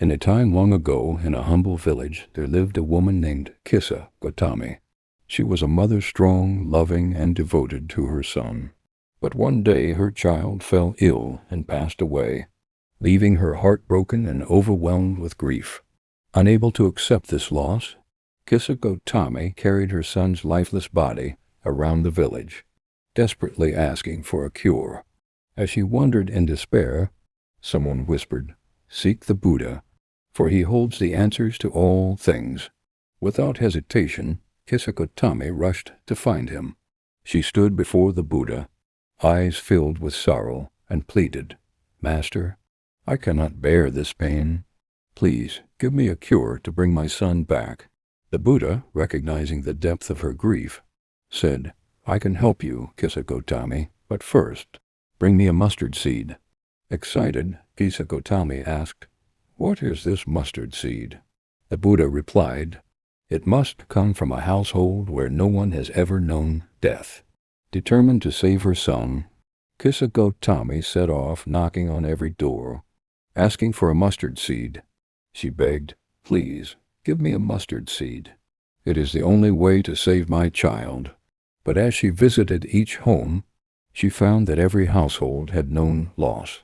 In a time long ago, in a humble village, there lived a woman named Kissa Gotami. She was a mother strong, loving, and devoted to her son. But one day her child fell ill and passed away, leaving her heartbroken and overwhelmed with grief. Unable to accept this loss, Kissa Gotami carried her son's lifeless body around the village, desperately asking for a cure. As she wandered in despair, someone whispered, "Seek the Buddha, for he holds the answers to all things." Without hesitation, Kissa Gotami rushed to find him. She stood before the Buddha, eyes filled with sorrow, and pleaded, "Master, I cannot bear this pain. Please give me a cure to bring my son back." The Buddha, recognizing the depth of her grief, said, "I can help you, Kissa Gotami, but first, bring me a mustard seed." Excited, Kissa Gotami asked, "What is this mustard seed?" The Buddha replied, "It must come from a household where no one has ever known death." Determined to save her son, Kissa Gotami set off knocking on every door, asking for a mustard seed. She begged, "Please, give me a mustard seed. It is the only way to save my child." But as she visited each home, she found that every household had known loss.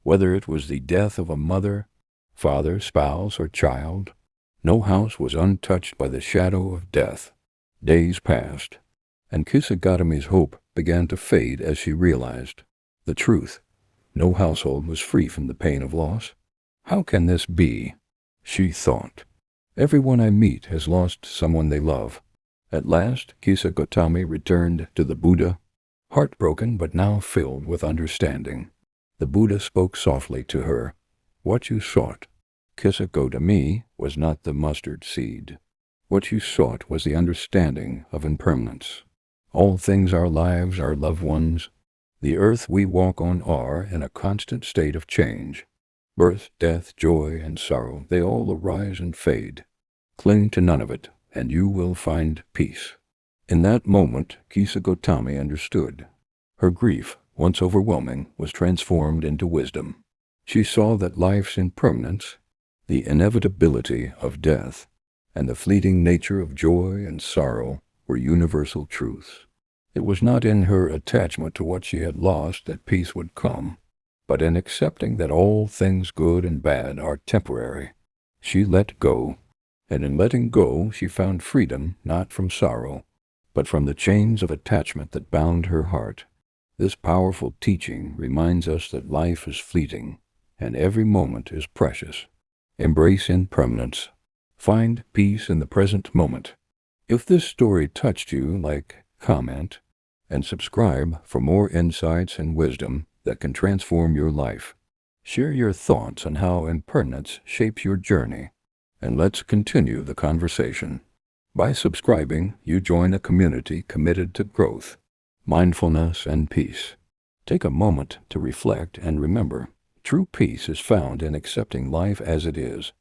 Whether it was the death of a mother, father, spouse, or child, no house was untouched by the shadow of death. Days passed, and Kissa Gotami's hope began to fade as she realized the truth. No household was free from the pain of loss. "How can this be?" she thought. "Everyone I meet has lost someone they love." At last, Kissa Gotami returned to the Buddha, heartbroken but now filled with understanding. The Buddha spoke softly to her. "What you sought, Kissa Gotami, was not the mustard seed. What you sought was the understanding of impermanence. All things, our lives, our loved ones, the earth we walk on are in a constant state of change. Birth, death, joy, and sorrow, they all arise and fade. Cling to none of it, and you will find peace." In that moment, Kissa Gotami understood. Her grief, once overwhelming, was transformed into wisdom. She saw that life's impermanence, the inevitability of death, and the fleeting nature of joy and sorrow were universal truths. It was not in her attachment to what she had lost that peace would come, but in accepting that all things good and bad are temporary. She let go, and in letting go she found freedom not from sorrow, but from the chains of attachment that bound her heart. This powerful teaching reminds us that life is fleeting, and every moment is precious. Embrace impermanence. Find peace in the present moment. If this story touched you, like, comment, and subscribe for more insights and wisdom that can transform your life. Share your thoughts on how impermanence shapes your journey, and let's continue the conversation. By subscribing, you join a community committed to growth, mindfulness, and peace. Take a moment to reflect and remember, true peace is found in accepting life as it is,